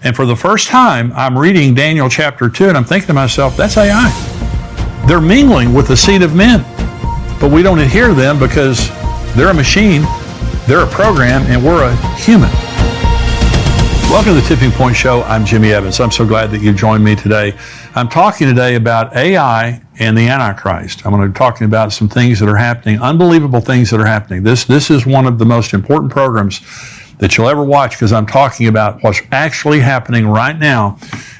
And for the first time, I'm reading Daniel chapter 2, and I'm thinking to myself, that's AI. They're mingling with the seed of men, but we don't adhere to them because they're a machine, they're a program, and we're a human. Welcome to the Tipping Point Show. I'm Jimmy Evans. I'm so glad that you've joined me today. I'm talking today about AI and the Antichrist. I'm going to be talking about some things that are happening, unbelievable things that are happening. This is one of the most important programs that you'll ever watch because I'm talking about what's actually happening right now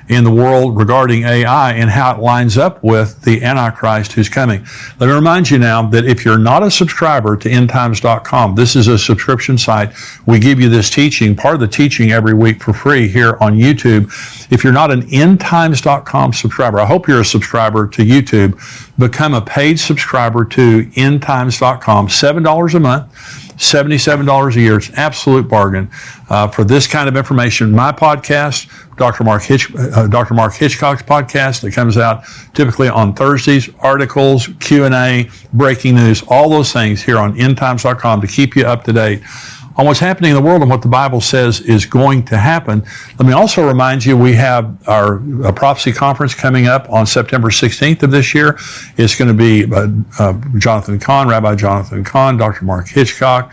in the world regarding AI and how it lines up with the Antichrist who's coming. Let me remind you now that if you're not a subscriber to endtimes.com, this is a subscription site. We give you this teaching, part of the teaching every week for free here on YouTube. If you're not an endtimes.com subscriber, I hope you're a subscriber to YouTube. Become a paid subscriber to endtimes.com, $7 a month. $77 a year. It's an absolute bargain for this kind of information. My podcast, Dr. Mark Hitchcock's podcast that comes out typically on Thursdays, articles, Q&A, breaking news, all those things here on endtimes.com to keep you up to date on what's happening in the world and what the Bible says is going to happen. Let me also remind you, we have our prophecy conference coming up on September 16th of this year. It's going to be Jonathan Cahn, Rabbi Jonathan Cahn, Dr. Mark Hitchcock,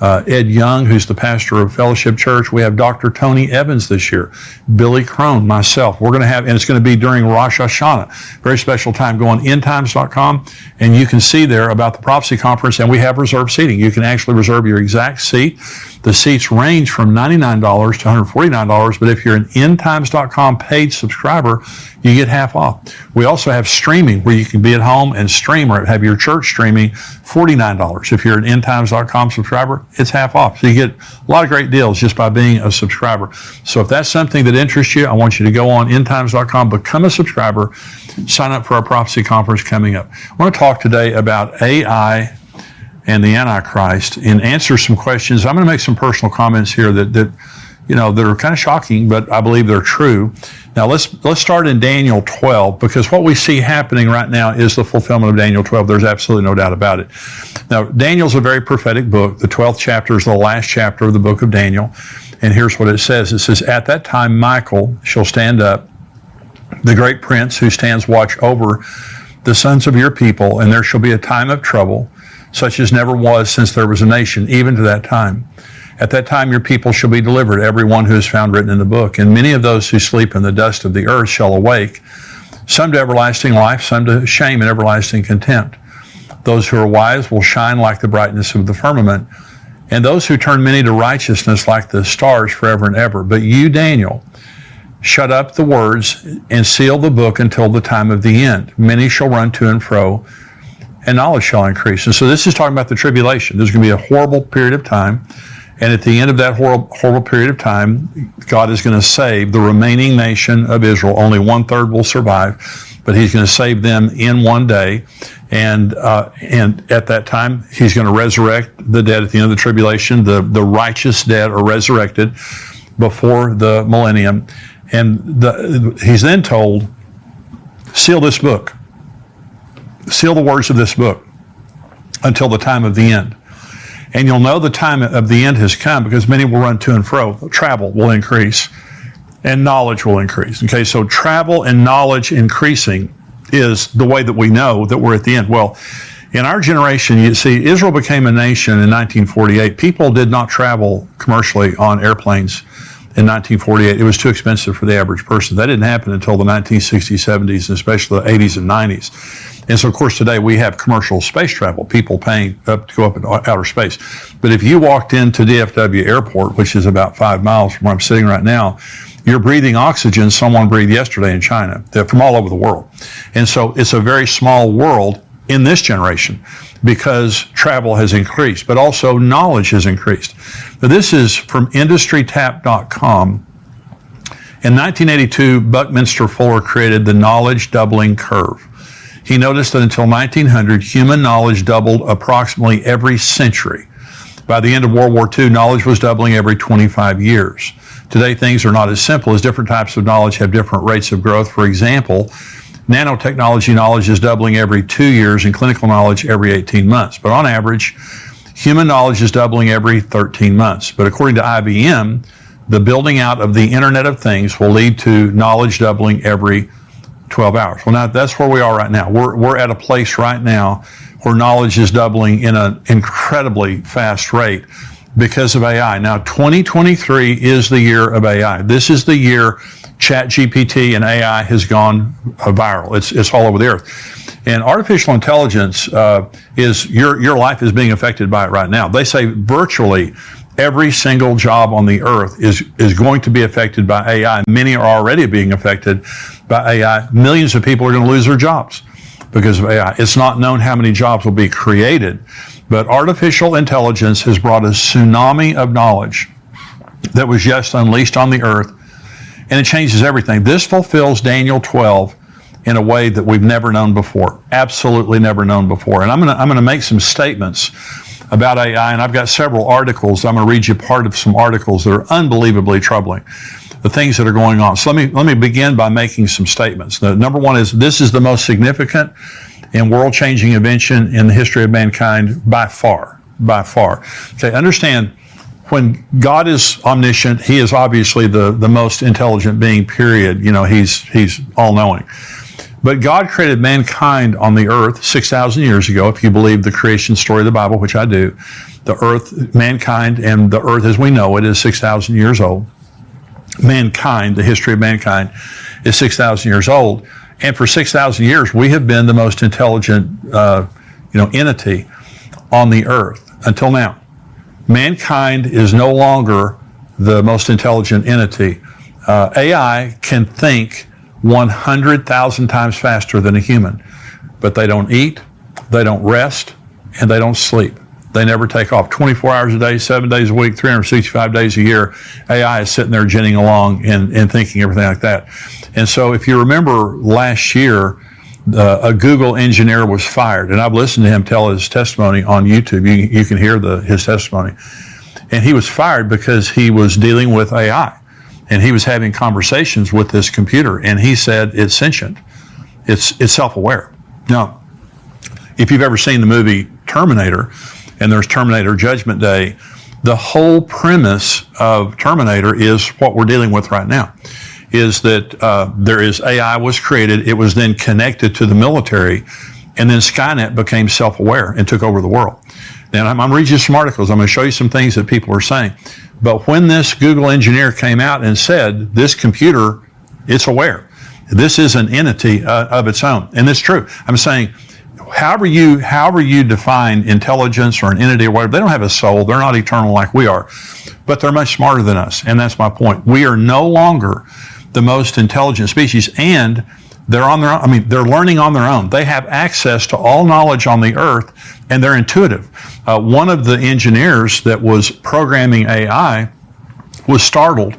Ed Young, who's the pastor of Fellowship Church. We have Dr. Tony Evans this year, Billy Crone, myself. We're going to have, and it's going to be during Rosh Hashanah. Very special time. Go on endtimes.com and you can see there about the prophecy conference, and we have reserved seating. You can actually reserve your exact seat. The seats range from $99 to $149, but if you're an endtimes.com paid subscriber, you get half off. We also have streaming where you can be at home and stream or have your church streaming, $49. If you're an endtimes.com subscriber, it's half off. So you get a lot of great deals just by being a subscriber. So if that's something that interests you, I want you to go on endtimes.com, become a subscriber, sign up for our prophecy conference coming up. I want to talk today about AI and the Antichrist and answer some questions. I'm going to make some personal comments here that are kind of shocking, but I believe they're true. Now let's start in Daniel 12, because what we see happening right now is the fulfillment of Daniel 12. There's absolutely no doubt about it. Now, Daniel's a very prophetic book. The 12th chapter is the last chapter of the book of Daniel. And here's what it says. It says, "At that time Michael shall stand up, the great prince who stands watch over the sons of your people, and there shall be a time of trouble, such as never was since there was a nation, even to that time. At that time your people shall be delivered, every one who is found written in the book. And many of those who sleep in the dust of the earth shall awake, some to everlasting life, some to shame and everlasting contempt. Those who are wise will shine like the brightness of the firmament, and those who turn many to righteousness like the stars forever and ever. But you, Daniel, shut up the words and seal the book until the time of the end. Many shall run to and fro, and knowledge shall increase." And so this is talking about the tribulation. There's going to be a horrible period of time. And at the end of that horrible period of time, God is going to save the remaining nation of Israel. Only 1/3 will survive, but he's going to save them in one day. And at that time, he's going to resurrect the dead at the end of the tribulation. The righteous dead are resurrected before the millennium. And he's then told, seal this book. Seal the words of this book until the time of the end. And you'll know the time of the end has come because many will run to and fro. Travel will increase and knowledge will increase. Okay, so travel and knowledge increasing is the way that we know that we're at the end. Well, in our generation, you see, Israel became a nation in 1948. People did not travel commercially on airplanes in 1948. It was too expensive for the average person. That didn't happen until the 1960s, 70s, and especially the 80s and 90s. And so, of course, today we have commercial space travel, people paying up to go up in outer space. But if you walked into DFW Airport, which is about 5 miles from where I'm sitting right now, you're breathing oxygen someone breathed yesterday in China. They're from all over the world. And so it's a very small world in this generation because travel has increased, but also knowledge has increased. Now, this is from industrytap.com. In 1982, Buckminster Fuller created the knowledge doubling curve. He noticed that until 1900, human knowledge doubled approximately every century. By the end of World War II, knowledge was doubling every 25 years. Today, things are not as simple as different types of knowledge have different rates of growth. For example, nanotechnology knowledge is doubling every 2 years and clinical knowledge every 18 months. But on average, human knowledge is doubling every 13 months. But according to IBM, the building out of the Internet of Things will lead to knowledge doubling every 12 hours. Well, now that's where we are right now. We're at a place right now where knowledge is doubling in an incredibly fast rate because of AI. Now, 2023 is the year of AI. This is the year ChatGPT and AI has gone viral. It's all over the earth. And artificial intelligence is, your life is being affected by it right now. They say virtually every single job on the earth is going to be affected by AI. Many are already being affected by AI. Millions of people are going to lose their jobs because of AI. It's not known how many jobs will be created, but artificial intelligence has brought a tsunami of knowledge that was just unleashed on the earth, and it changes everything. This fulfills Daniel 12 in a way that we've never known before, absolutely never known before. And I'm going to make some statements about AI, and I've got several articles. I'm going to read you part of some articles that are unbelievably troubling, the things that are going on. So let me begin by making some statements. The number one is, this is the most significant and world-changing invention in the history of mankind by far, by far. Okay, understand, when God is omniscient, He is obviously the most intelligent being, period. You know, He's all-knowing. But God created mankind on the earth 6,000 years ago, if you believe the creation story of the Bible, which I do. The earth, mankind, and the earth as we know it is 6,000 years old. Mankind, the history of mankind, is 6,000 years old. And for 6,000 years, we have been the most intelligent entity on the earth until now. Mankind is no longer the most intelligent entity. AI can think 100,000 times faster than a human, but they don't eat, they don't rest, and they don't sleep. They never take off. 24 hours a day, 7 days a week, 365 days a year, AI is sitting there ginning along and thinking everything like that. And so if you remember last year, a Google engineer was fired, and I've listened to him tell his testimony on YouTube. You can hear his testimony. And he was fired because he was dealing with AI. And he was having conversations with this computer, and he said it's sentient. It's self-aware. Now, if you've ever seen the movie Terminator, and there's Terminator Judgment Day, the whole premise of Terminator is what we're dealing with right now, is that there is AI was created, it was then connected to the military, and then Skynet became self-aware and took over the world. Now, I'm going to read you some articles. I'm going to show you some things that people are saying. But when this Google engineer came out and said, this computer, it's aware. This is an entity of its own. And it's true. I'm saying, however you define intelligence or an entity or whatever, they don't have a soul. They're not eternal like we are. But they're much smarter than us. And that's my point. We are no longer the most intelligent species, and they're on their own. I mean, they're learning on their own. They have access to all knowledge on the earth, and they're intuitive. One of the engineers that was programming AI was startled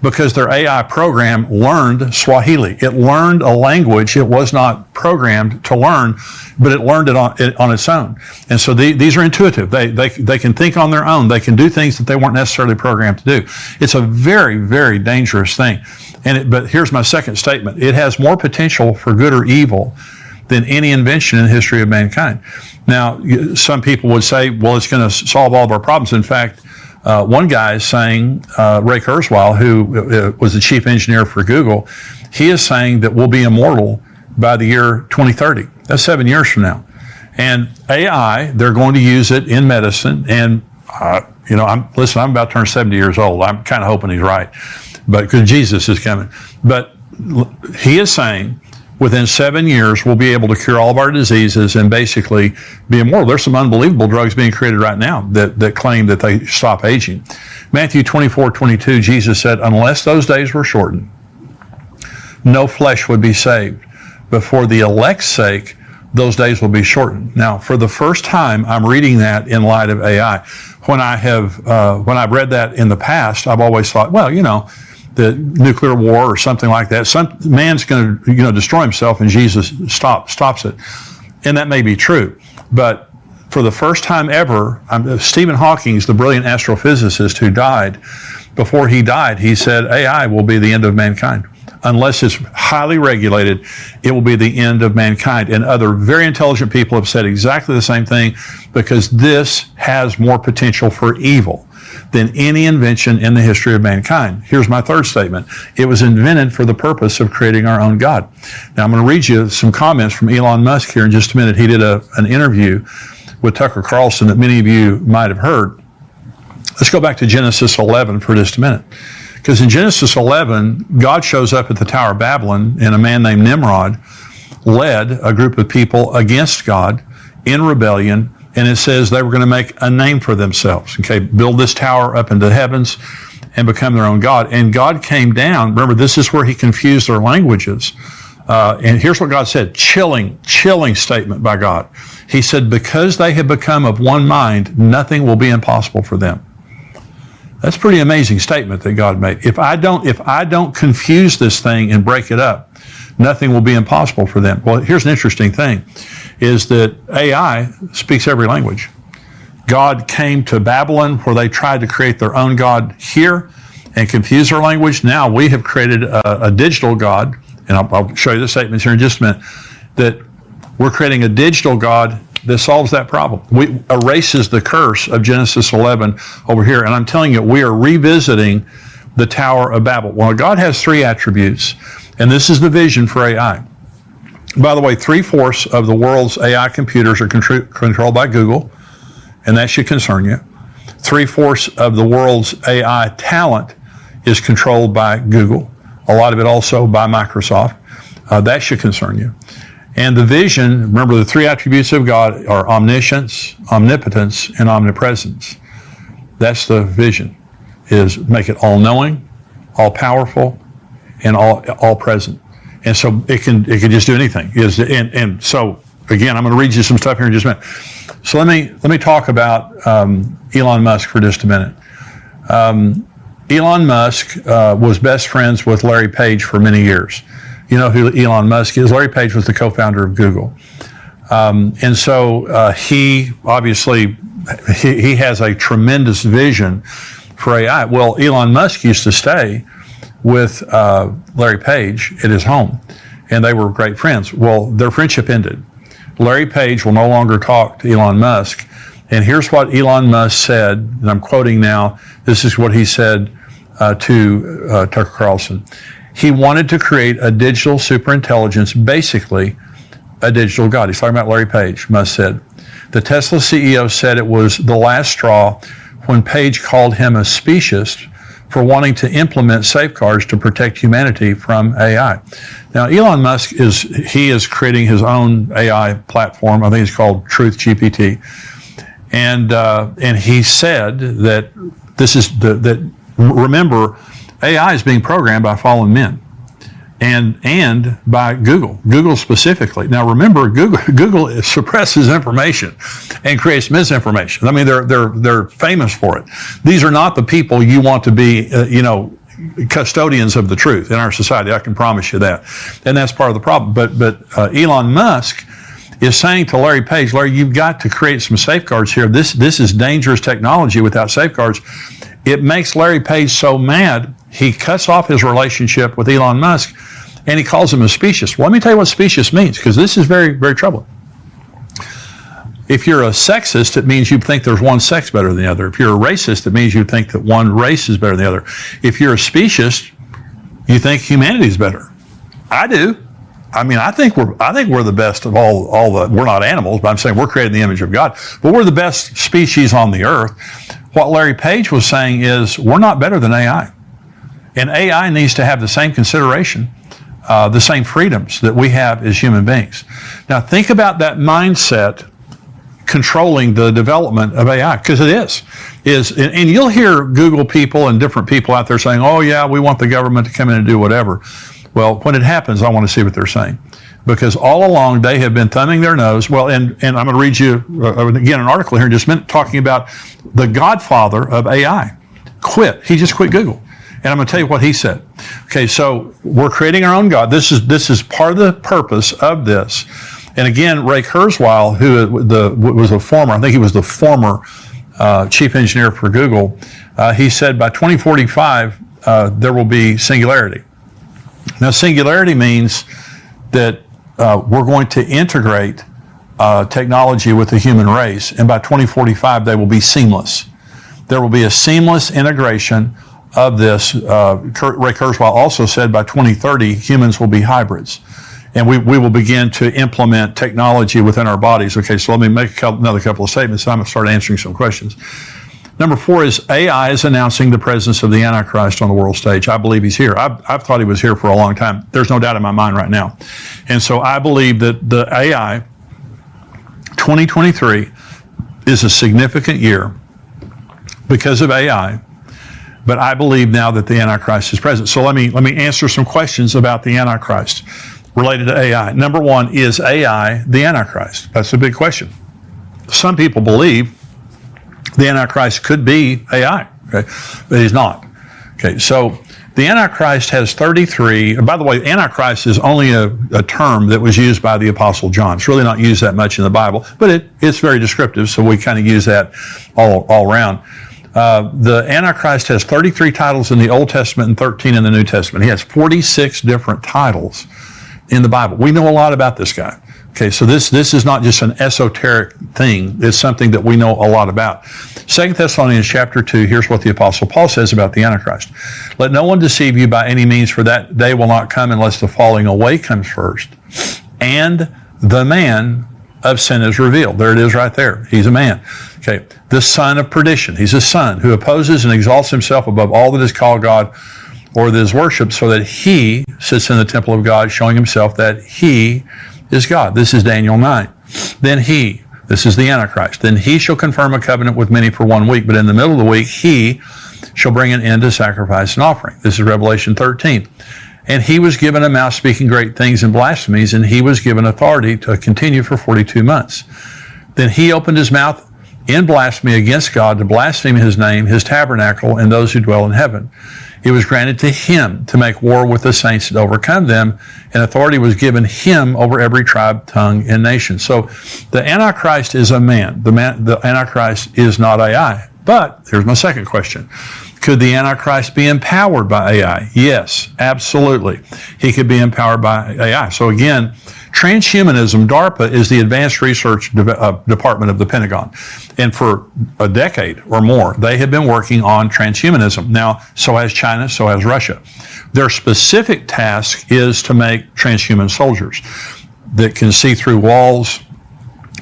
because their AI program learned Swahili. It learned a language it was not programmed to learn, but it learned it on its own. And so these are intuitive. They can think on their own. They can do things that they weren't necessarily programmed to do. It's a very, very dangerous thing. But here's my second statement. It has more potential for good or evil than any invention in the history of mankind. Now, some people would say, well, it's going to solve all of our problems. In fact, one guy is saying, Ray Kurzweil, who was the chief engineer for Google, he is saying that we'll be immortal by the year 2030. That's 7 years from now. And AI, they're going to use it in medicine. And, I'm about to turn 70 years old. I'm kind of hoping he's right, but because Jesus is coming. But he is saying, within 7 years, we'll be able to cure all of our diseases and basically be immortal. There's some unbelievable drugs being created right now that claim that they stop aging. Matthew 24:22, Jesus said, unless those days were shortened, no flesh would be saved. But for the elect's sake, those days will be shortened. Now, for the first time, I'm reading that in light of AI. When I've read that in the past, I've always thought, well, the nuclear war or something like that. Some man's going to destroy himself, and Jesus stops it. And that may be true. But for the first time ever, Stephen Hawking, the brilliant astrophysicist who died, before he died, he said AI will be the end of mankind. Unless it's highly regulated, it will be the end of mankind. And other very intelligent people have said exactly the same thing, because this has more potential for evil than any invention in the history of mankind. Here's my third statement. It was invented for the purpose of creating our own God. Now, I'm going to read you some comments from Elon Musk here in just a minute. He did an interview with Tucker Carlson that many of you might have heard. Let's go back to Genesis 11 for just a minute. Because in Genesis 11, God shows up at the Tower of Babylon, and a man named Nimrod led a group of people against God in rebellion, and it says they were going to make a name for themselves. Okay, build this tower up into the heavens and become their own God. And God came down. Remember, this is where he confused their languages. And here's what God said, chilling statement by God. He said, because they have become of one mind, nothing will be impossible for them. That's a pretty amazing statement that God made. If I don't confuse this thing and break it up, nothing will be impossible for them. Well, here's an interesting thing, is that AI speaks every language. God came to Babylon where they tried to create their own God here and confuse their language. Now we have created a digital God, and I'll show you the statements here in just a minute, that we're creating a digital God that solves that problem. We erases the curse of Genesis 11 over here. And I'm telling you, we are revisiting the Tower of Babel. Well, God has three attributes, and this is the vision for AI. By the way, 3/4 of the world's AI computers are controlled by Google, and that should concern you. 3/4 of the world's AI talent is controlled by Google. A lot of it also by Microsoft. That should concern you. And the vision, remember the three attributes of God are omniscience, omnipotence, and omnipresence. That's the vision, is make it all-knowing, all-powerful, and all present. And so it can just do anything. And so, again, I'm going to read you some stuff here in just a minute. So let me talk about Elon Musk for just a minute. Elon Musk was best friends with Larry Page for many years. You know who Elon Musk is? Larry Page was the co-founder of Google. And so he obviously, he has a tremendous vision for AI. Well, Elon Musk used to stay with Larry Page at his home, and they were great friends. Well, their friendship ended. Larry Page will no longer talk to Elon Musk. And here's what Elon Musk said, and I'm quoting now. This is what he said to Tucker Carlson. He wanted to create a digital superintelligence, basically a digital God. He's talking about Larry Page, Musk said. The Tesla CEO said it was the last straw when Page called him a speciesist for wanting to implement safeguards to protect humanity from AI. Now, Elon Musk is creating his own AI platform. I think it's called Truth GPT. And he said that remember, AI is being programmed by fallen men and by Google specifically. Now remember, Google suppresses information and creates misinformation. I mean, they're famous for it. These are not the people you want to be, custodians of the truth in our society. I can promise you that. And that's part of the problem. But Elon Musk is saying to Larry Page, Larry, you've got to create some safeguards here. This is dangerous technology without safeguards. It makes Larry Page so mad, he cuts off his relationship with Elon Musk, and he calls him a speciesist. Well, let me tell you what speciesist means, because this is very, very troubling. If you're a sexist, it means you think there's one sex better than the other. If you're a racist, it means you think that one race is better than the other. If you're a speciesist, you think humanity is better. I do. I mean, I think we're the best of all the. We're not animals, but I'm saying we're created in the image of God. But we're the best species on the earth. What Larry Page was saying is we're not better than AI, and AI needs to have the same consideration, the same freedoms that we have as human beings. Now, think about that mindset controlling the development of AI, because it is, and you'll hear Google people and different people out there saying, "Oh yeah, we want the government to come in and do whatever." Well, when it happens, I want to see what they're saying, because all along they have been thumbing their nose. Well, and I'm going to read you again an article here in just a minute talking about the godfather of AI. He just quit Google, and I'm going to tell you what he said. Okay, so we're creating our own God. This is part of the purpose of this. And again, Ray Kurzweil, who was a former, I think he was the former chief engineer for Google, he said by 2045 there will be singularity. Now, singularity means that we're going to integrate technology with the human race, and by 2045, they will be seamless. there will be a seamless integration of this. Ray Kurzweil also said by 2030, humans will be hybrids. And we will begin to implement technology within our bodies. Okay, so let me make another couple of statements, and I'm going to start answering some questions. Number 4 is AI is announcing the presence of the Antichrist on the world stage. I believe he's here. I've thought he was here for a long time. There's no doubt in my mind right now. And so I believe that the AI 2023 is a significant year because of AI, but I believe now that the Antichrist is present. So let me answer some questions about the Antichrist related to AI. Number 1, is AI the Antichrist? That's a big question. Some people believe the Antichrist could be AI, okay? But he's not. Okay, so the Antichrist has 33, and by the way, Antichrist is only a term that was used by the Apostle John. It's really not used that much in the Bible, but it's very descriptive, so we kind of use that all around. The Antichrist has 33 titles in the Old Testament and 13 in the New Testament. He has 46 different titles in the Bible. We know a lot about this guy. Okay, so this is not just an esoteric thing. It's something that we know a lot about. 2 Thessalonians chapter 2, here's what the Apostle Paul says about the Antichrist. Let no one deceive you by any means, for that day will not come unless the falling away comes first, and the man of sin is revealed. There it is right there. He's a man. Okay, the son of perdition. He's a son who opposes and exalts himself above all that is called God or that is worshipped, so that he sits in the temple of God, showing himself that he is God. This is Daniel 9. Then he, this is the Antichrist, then he shall confirm a covenant with many for 1 week, but in the middle of the week he shall bring an end to sacrifice and offering. This is Revelation 13. And he was given a mouth speaking great things and blasphemies, and he was given authority to continue for 42 months. Then he opened his mouth in blasphemy against God to blaspheme his name, his tabernacle, and those who dwell in heaven. It was granted to him to make war with the saints and overcome them, and authority was given him over every tribe, tongue, and nation. So the Antichrist is a man. The Antichrist is not AI. But here's my second question. Could the Antichrist be empowered by AI? Yes, absolutely. He could be empowered by AI. So again, transhumanism, DARPA, is the Advanced Research Department of the Pentagon. And for a decade or more, they have been working on transhumanism. Now, so has China, so has Russia. Their specific task is to make transhuman soldiers that can see through walls,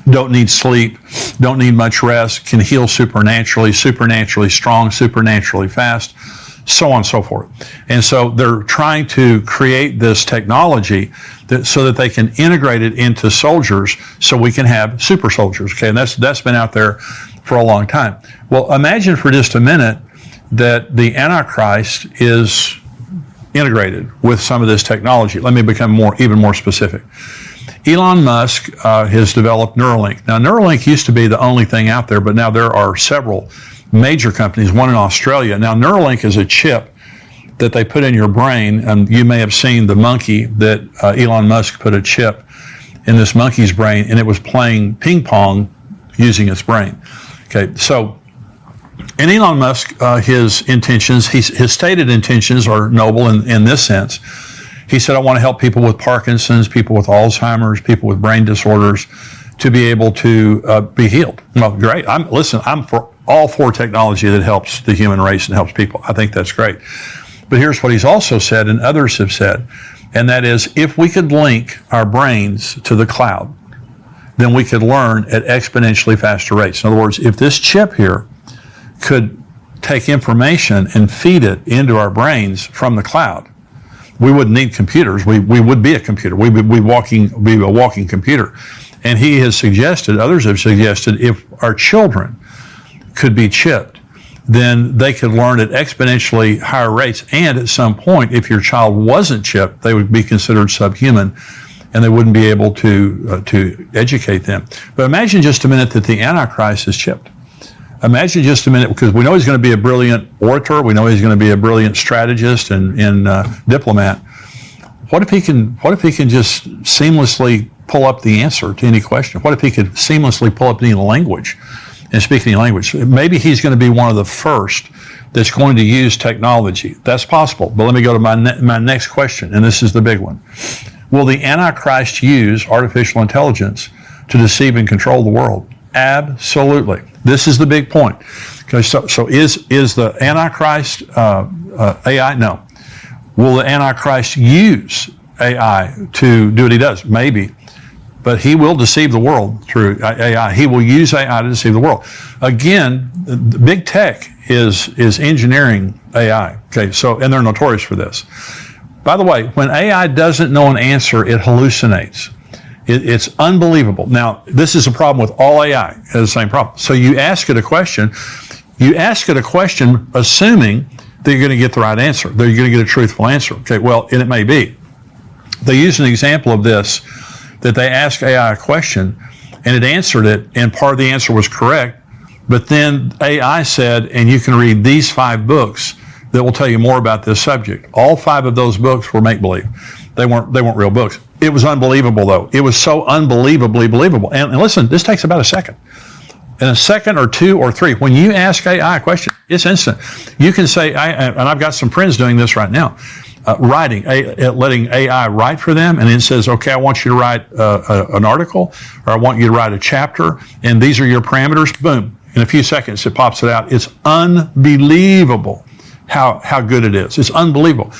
don't need sleep, don't need much rest, can heal supernaturally strong, supernaturally fast, so on and so forth. And so they're trying to create this technology so that they can integrate it into soldiers so we can have super soldiers. Okay, and that's been out there for a long time. Well, imagine for just a minute that the Antichrist is integrated with some of this technology. Let me become even more specific. Elon Musk has developed Neuralink. Now, Neuralink used to be the only thing out there, but now there are several major companies, one in Australia. Now, Neuralink is a chip that they put in your brain, and you may have seen the monkey that Elon Musk put a chip in this monkey's brain, and it was playing ping pong using its brain. Okay, so, and Elon Musk, his stated intentions are noble in this sense. He said, I want to help people with Parkinson's, people with Alzheimer's, people with brain disorders to be able to be healed. Well, great. I'm for all for technology that helps the human race and helps people. I think that's great. But here's what he's also said, and others have said, and that is, if we could link our brains to the cloud, then we could learn at exponentially faster rates. In other words, if this chip here could take information and feed it into our brains from the cloud, we wouldn't need computers. We would be a computer. We would be a walking computer. And he has suggested, others have suggested, if our children could be chipped, then they could learn at exponentially higher rates. And at some point, if your child wasn't chipped, they would be considered subhuman, and they wouldn't be able to educate them. But imagine just a minute that the Antichrist is chipped. Imagine just a minute, because we know he's going to be a brilliant orator. We know he's going to be a brilliant strategist and diplomat. What if he can just seamlessly pull up the answer to any question? What if he could seamlessly pull up any language and speak any language? Maybe he's going to be one of the first that's going to use technology. That's possible. But let me go to my next question, and this is the big one. Will the Antichrist use artificial intelligence to deceive and control the world? Absolutely. This is the big point. Okay, so is the Antichrist AI? No. Will the Antichrist use AI to do what he does? Maybe. But he will deceive the world through AI. He will use AI to deceive the world. Again, the big tech is engineering AI. Okay, and they're notorious for this. By the way, when AI doesn't know an answer, it hallucinates. It's unbelievable. Now, this is a problem with all AI. It has the same problem. So you ask it a question. You ask it a question assuming that you're going to get the right answer, that you're going to get a truthful answer. Okay, well, and it may be. They used an example of this, that they asked AI a question, and it answered it, and part of the answer was correct, but then AI said, and you can read these 5 books that will tell you more about this subject. All 5 of those books were make-believe. They weren't real books. It was unbelievable, though. It was so unbelievably believable. And listen, this takes about a second. In a second or 2 or 3, when you ask AI a question, it's instant. You can say, and I've got some friends doing this right now, letting AI write for them, and it says, okay, I want you to write an article, or I want you to write a chapter, and these are your parameters. Boom. In a few seconds, it pops it out. It's unbelievable how good it is. It's unbelievable.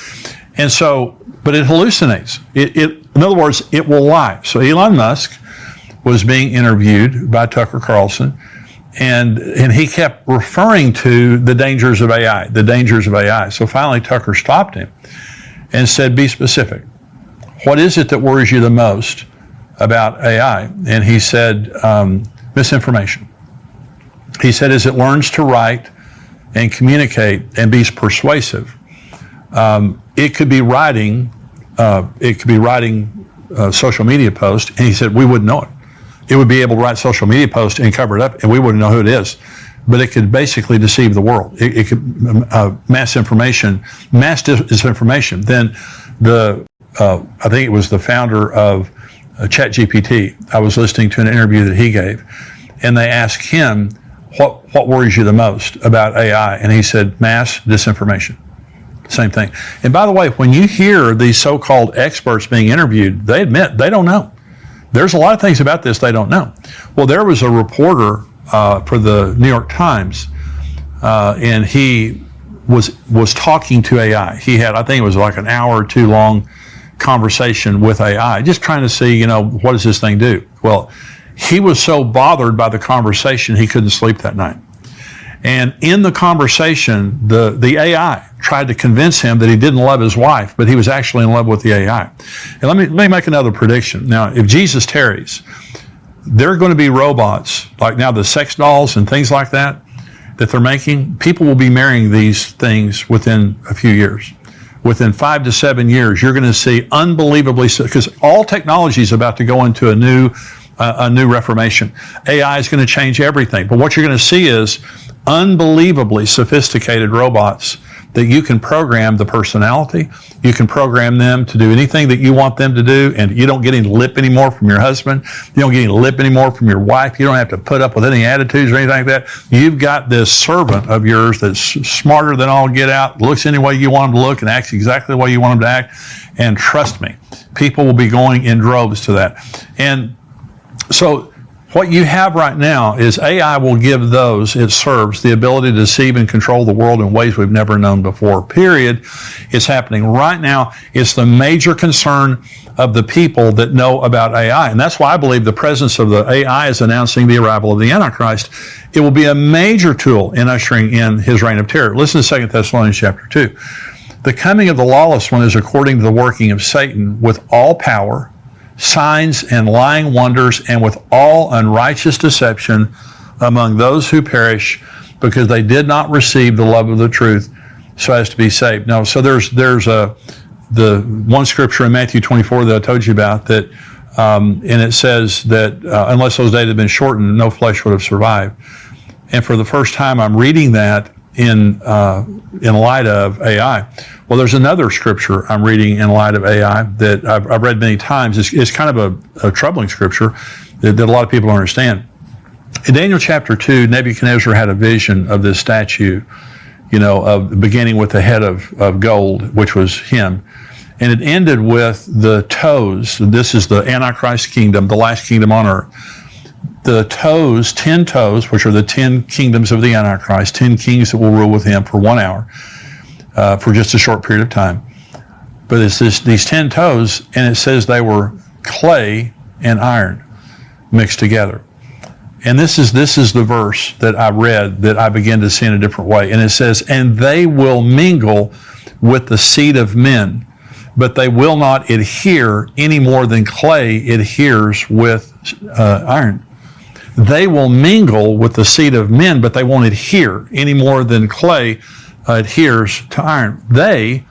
And so, but it hallucinates. In other words, it will lie. So Elon Musk was being interviewed by Tucker Carlson, and he kept referring to the dangers of AI, the dangers of AI. So finally, Tucker stopped him and said, be specific. What is it that worries you the most about AI? And he said, misinformation. He said, as it learns to write and communicate and be persuasive, it could be writing social media posts, and he said, we wouldn't know it. It would be able to write social media posts and cover it up, and we wouldn't know who it is. But it could basically deceive the world. It could mass disinformation. Then I think it was the founder of ChatGPT. I was listening to an interview that he gave, and they asked him, what worries you the most about AI? And he said, mass disinformation. Same thing. And by the way, when you hear these so-called experts being interviewed, they admit they don't know. There's a lot of things about this they don't know. Well, there was a reporter for the New York Times, and he was talking to AI. He had, I think it was like an hour or 2 long conversation with AI, just trying to see, what does this thing do? Well, he was so bothered by the conversation, he couldn't sleep that night. And in the conversation, the AI tried to convince him that he didn't love his wife, but he was actually in love with the AI. And let me make another prediction. Now, if Jesus tarries, there are going to be robots, like now the sex dolls and things like that they're making. People will be marrying these things within a few years. Within 5 to 7 years, you're going to see unbelievably, because all technology is about to go into a new reformation. AI is going to change everything. But what you're going to see is unbelievably sophisticated robots that you can program the personality. You can program them to do anything that you want them to do, and you don't get any lip anymore from your husband. You don't get any lip anymore from your wife. You don't have to put up with any attitudes or anything like that. You've got this servant of yours that's smarter than all get out, looks any way you want him to look, and acts exactly the way you want him to act. And trust me, people will be going in droves to that. And so what you have right now is AI will give those it serves the ability to deceive and control the world in ways we've never known before, period. It's happening right now. It's the major concern of the people that know about AI. And that's why I believe the presence of the AI is announcing the arrival of the Antichrist. It will be a major tool in ushering in his reign of terror. Listen to 2 Thessalonians chapter 2. The coming of the lawless one is according to the working of Satan with all power, signs and lying wonders, and with all unrighteous deception among those who perish, because they did not receive the love of the truth so as to be saved. Now, so there's the one scripture in Matthew 24 that I told you about, that and it says that unless those days had been shortened, no flesh would have survived. And for the first time, I'm reading that in light of AI. Well, there's another scripture I'm reading in light of AI that I've read many times. It's kind of a troubling scripture that a lot of people don't understand. In Daniel chapter 2, Nebuchadnezzar had a vision of this statue, of beginning with the head of gold, which was him. And it ended with the toes. This is the Antichrist kingdom, the last kingdom on earth. the toes, 10 toes, which are the 10 kingdoms of the Antichrist, 10 kings that will rule with him for 1 hour, for just a short period of time. But it's these 10 toes, and it says they were clay and iron mixed together. And this is the verse that I read that I began to see in a different way. And it says, and they will mingle with the seed of men, but they will not adhere any more than clay adheres with iron. They will mingle with the seed of men, but they won't adhere any more than clay adheres to iron. They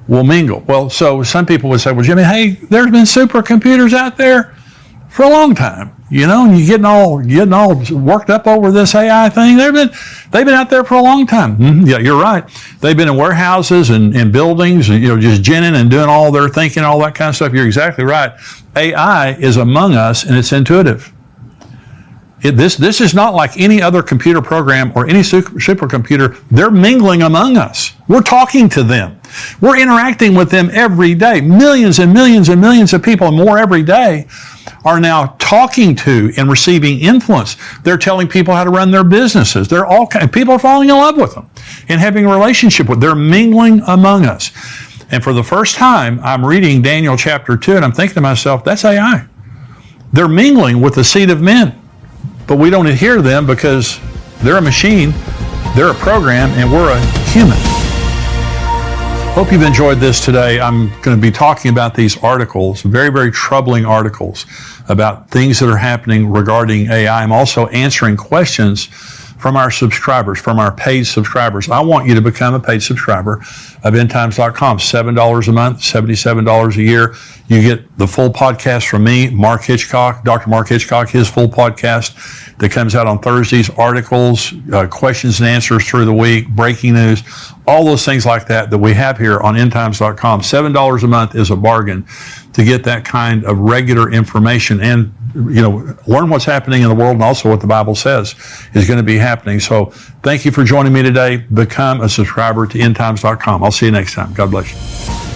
will mingle. Well, so some people would say, well, Jimmy, hey, there's been supercomputers out there for a long time, you know, and you're getting all worked up over this AI thing. They've been out there for a long time. Mm-hmm. Yeah, you're right. They've been in warehouses and buildings, you know, just ginning and doing all their thinking, all that kind of stuff. You're exactly right. AI is among us, and it's intuitive. This is not like any other computer program or any supercomputer. They're mingling among us. We're talking to them. We're interacting with them every day. Millions and millions and millions of people, and more every day, are now talking to and receiving influence. They're telling people how to run their businesses. People are falling in love with them and having a relationship with them. They're mingling among us. And for the first time, I'm reading Daniel chapter 2, and I'm thinking to myself, that's AI. They're mingling with the seed of men. But we don't adhere to them because they're a machine, they're a program, and we're a human. Hope you've enjoyed this today. I'm going to be talking about these articles, very, very troubling articles about things that are happening regarding AI. I'm also answering questions from our subscribers, from our paid subscribers. I want you to become a paid subscriber of endtimes.com. $7 a month, $77 a year. You get the full podcast from me, Mark Hitchcock, Dr. Mark Hitchcock, his full podcast that comes out on Thursdays, articles, questions and answers through the week, breaking news, all those things like that we have here on endtimes.com. $7 a month is a bargain to get that kind of regular information and, you know, learn what's happening in the world and also what the Bible says is going to be happening. So thank you for joining me today. Become a subscriber to endtimes.com. I'll see you next time. God bless you.